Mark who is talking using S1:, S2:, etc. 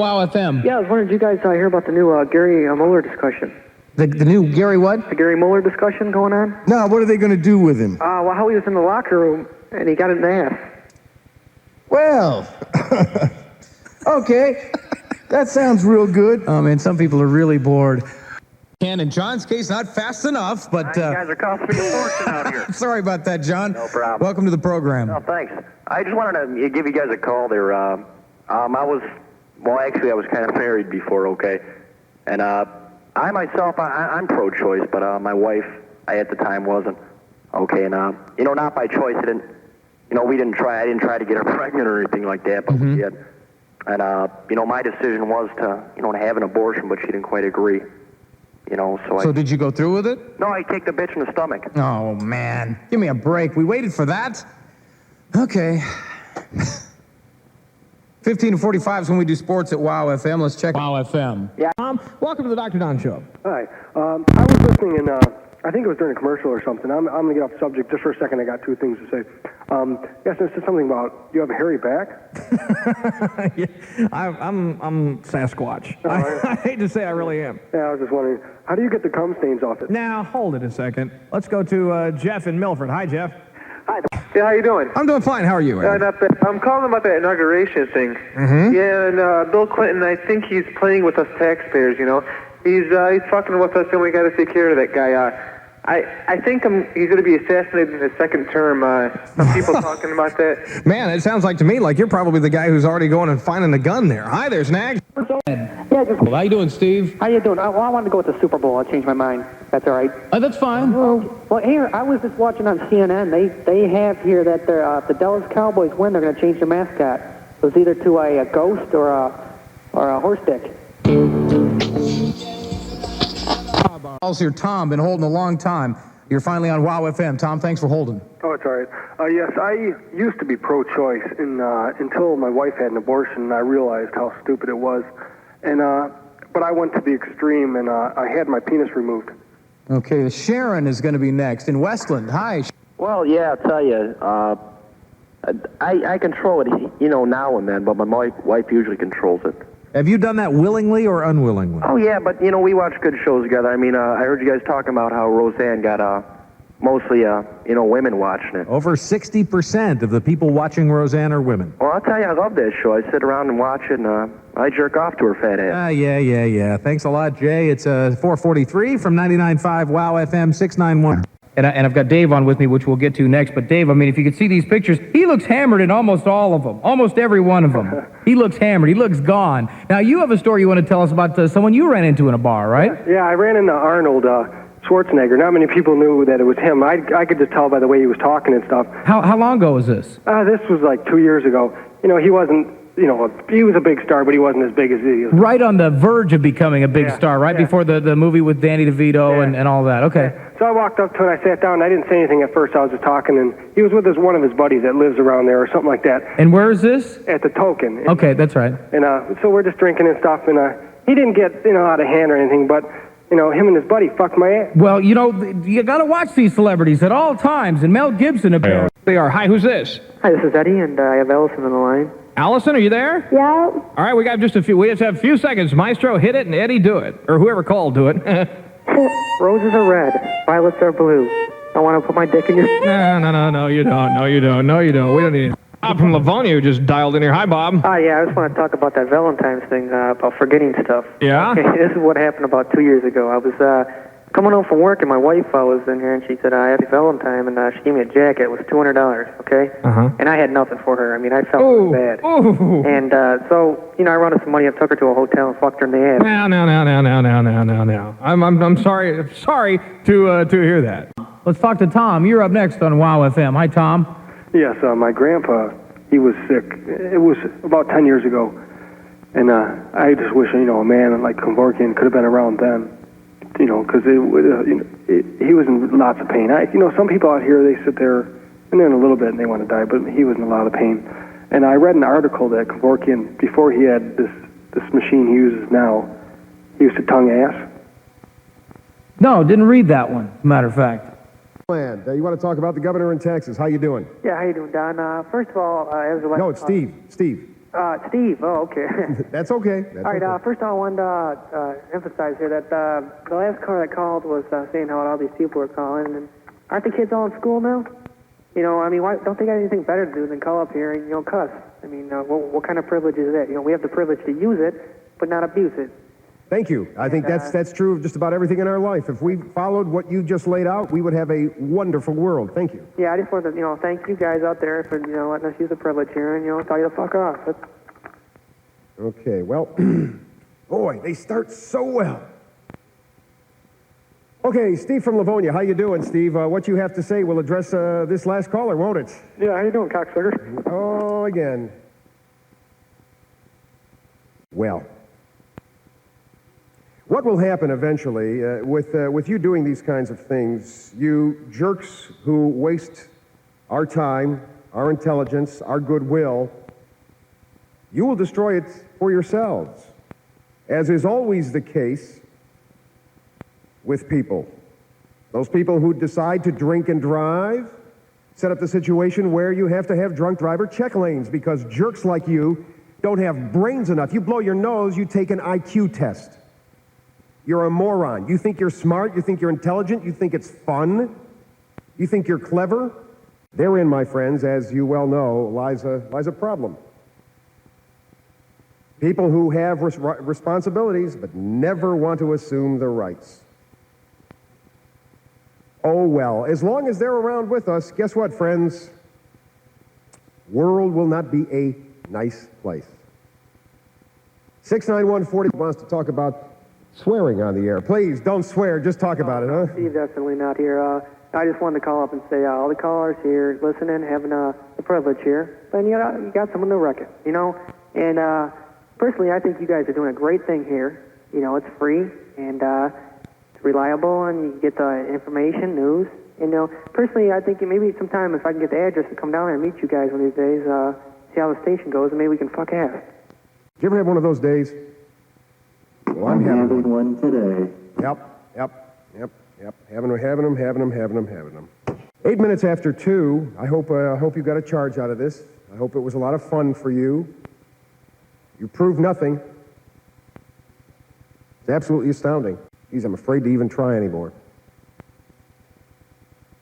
S1: WOWFM.
S2: Yeah, I was wondering, did you guys hear about the new Gary Mueller discussion?
S1: The new Gary what?
S2: The Gary Mueller discussion going on?
S3: No, what are they going to do with him?
S2: Well, how he was in the locker room, and he got it in the ass.
S3: Well, okay. That sounds real good.
S1: Oh, man, some people are really bored. And in John's case, not fast enough, but...
S4: You guys are costing me a fortune out here.
S1: Sorry about that, John.
S4: No problem.
S1: Welcome to the program.
S4: No, thanks. I just wanted to give you guys a call there. I was kind of married before, okay? And I myself, I'm pro-choice, but my wife, at the time wasn't. Okay, and, not by choice. I didn't try to get her pregnant or anything like that, but we did. And, my decision was to have an abortion, but she didn't quite agree.
S1: So did you go through with it?
S4: No, I kicked the bitch in the stomach.
S1: Oh, man. Give me a break. We waited for that. Okay. 15 to 45 is when we do sports at WOWFM. Let's check WOWFM.
S5: Yeah. Welcome to the Dr. Don Show.
S6: Hi. I was listening, and I think it was during a commercial or something. I'm going to get off the subject just for a second. I got two things to say. Yes, it said something about you have a hairy back.
S5: Yeah, I'm Sasquatch.
S6: Right.
S5: I hate to say I really am.
S6: Yeah, I was just wondering, how do you get the cum stains off it?
S5: Now, hold it a second. Let's go to Jeff in Milford. Hi, Jeff.
S7: Hi. Yeah, how you doing?
S5: I'm doing fine. How are you, Ed?
S7: Not bad. I'm calling about that inauguration thing. Yeah, and Bill Clinton, I think he's playing with us taxpayers, He's fucking with us, and we got to take care of that guy. I think he's going to be assassinated in his second term. Some people talking about that.
S5: Man, it sounds like to me like you're probably the guy who's already going and finding a gun there. Hi there, Snag.
S2: Yeah, just...
S1: How you doing, Steve?
S2: How you doing? I wanted to go with the Super Bowl. I changed my mind. That's all right.
S1: That's fine.
S2: Well, here, I was just watching on CNN. They have here that if the Dallas Cowboys win, they're going to change their mascot. It was either to a ghost or a horse dick.
S1: Here, Tom, been holding a long time. You're finally on WOWFM. Tom, thanks for holding.
S6: Oh, it's all right. Yes, I used to be pro-choice until my wife had an abortion, and I realized how stupid it was. And but I went to the extreme, and I had my penis removed.
S1: Okay, Sharon is going to be next in Westland. Hi.
S4: Well, yeah, I'll tell you. I control it, now and then, but my wife usually controls it.
S5: Have you done that willingly or unwillingly?
S4: Oh, yeah, but, we watch good shows together. I mean, I heard you guys talking about how Roseanne got mostly, women watching it.
S5: Over 60% of the people watching Roseanne are women.
S4: Well, I'll tell you, I love that show. I sit around and watch it, and I jerk off to her fat ass.
S5: Yeah. Thanks a lot, Jay. It's 443 from 99.5 WOWFM 691.
S1: And I've got Dave on with me, which we'll get to next. But Dave, if you could see these pictures, he looks hammered in almost all of them, almost every one of them. He looks hammered. He looks gone. Now, you have a story you want to tell us about someone you ran into in a bar, right?
S6: Yeah, I ran into Arnold Schwarzenegger. Not many people knew that it was him. I could just tell by the way he was talking and stuff.
S1: How long ago was this?
S6: This was like 2 years ago. He wasn't... he was a big star, but he wasn't as big as he is.
S1: Right on the verge of becoming a big star, right before the movie with Danny DeVito and all that. Okay.
S6: Yeah. So I walked up to him, I sat down, and I didn't say anything at first. I was just talking, and he was with one of his buddies that lives around there or something like that.
S1: And where is this?
S6: At the Token.
S1: Okay, that's right.
S6: And so we're just drinking and stuff, and he didn't get, out of hand or anything, but, him and his buddy fucked my ass.
S1: Well, you got to watch these celebrities at all times, and Mel Gibson appears.
S5: They are. Hi, who's this?
S2: Hi, this is Eddie, and I have Allison on the line.
S5: Allison, are you there?
S8: Yeah.
S5: All right, we got just a few. We just have a few seconds. Maestro, hit it, and Eddie, do it. Or whoever called, do it.
S2: Roses are red, violets are blue. I want to put my dick in your...
S5: No, you don't. No, you don't. We don't need it. Bob from Livonia who just dialed in here. Hi, Bob.
S2: Yeah, I just want to talk about that Valentine's thing, about forgetting stuff.
S5: Yeah?
S2: Okay, this is what happened about 2 years ago. I was coming home from work, and my wife was in here, and she said, Happy Valentine, and she gave me a jacket. It was $200, okay? And I had nothing for her. I felt really bad.
S5: Ooh.
S2: And so, I run out some money. I took her to a hotel and fucked her in the ass.
S5: No. I'm sorry to hear that.
S1: Let's talk to Tom. You're up next on WOWFM. Hi, Tom.
S6: Yes, my grandpa, he was sick. It was about 10 years ago. And I just wish, a man like Kevorkian could have been around then. Because he was in lots of pain. Some people out here, they sit there, and then a little bit, and they want to die, but he was in a lot of pain. And I read an article that Kevorkian, before he had this machine he uses now, he used to tongue ass.
S1: No, didn't read that one, as a matter of fact.
S3: You want to talk about the governor in Texas. How you doing?
S2: Yeah, how you doing, Don? First of all, as a...
S3: No, it's Steve.
S2: Steve. Oh, okay.
S3: That's okay. That's
S2: All right,
S3: okay.
S2: first of all, I wanted to emphasize here that the last caller that called was saying how all these people were calling, and aren't the kids all in school now? You know, I mean, why don't they got anything better to do than call up here and, you know, cuss? I mean, what kind of privilege is that? You know, we have the privilege to use it, but not abuse it.
S3: Thank you. I think that's true of just about everything in our life. If we followed what you just laid out, we would have a wonderful world. Thank you.
S2: Yeah, I just wanted to, you know, thank you guys out there for, you know, letting us use the privilege here and, you know, tell you to fuck off.
S3: Okay, well, boy, they start so well. Okay, Steve from Livonia. How you doing, Steve? What you have to say will address this last caller, won't it?
S6: Yeah, how you doing, cocksucker?
S3: Oh, again. Well, what will happen eventually with you doing these kinds of things, you jerks who waste our time, our intelligence, our goodwill, you will destroy it for yourselves, as is always the case with people. Those people who decide to drink and drive set up the situation where you have to have drunk driver check lanes because jerks like you don't have brains enough. You blow your nose, you take an IQ test. You're a moron. You think you're smart, you think you're intelligent, you think it's fun, you think you're clever. Therein, my friends, as you well know, lies a problem. People who have responsibilities but never want to assume the rights. Oh well, as long as they're around with us, guess what, friends? World will not be a nice place. 69140 wants to talk about swearing on the air. Please, don't swear, just talk about it, huh?
S2: Steve, definitely not here. I just wanted to call up and say all the callers here listening, having the privilege here, but you got someone to wreck it, you know? And personally, I think you guys are doing a great thing here. You know, it's free, and it's reliable, and you get the information, news. And, you know, personally, I think maybe sometime if I can get the address to come down there and meet you guys one of these days, see how the station goes, and maybe we can fuck ass.
S3: Did you ever have one of those days? Well, I'm having
S8: one today.
S3: Yep. Having them. 8 minutes after 2. I hope you got a charge out of this. I hope it was a lot of fun for you. You proved nothing. It's absolutely astounding. Geez, I'm afraid to even try anymore.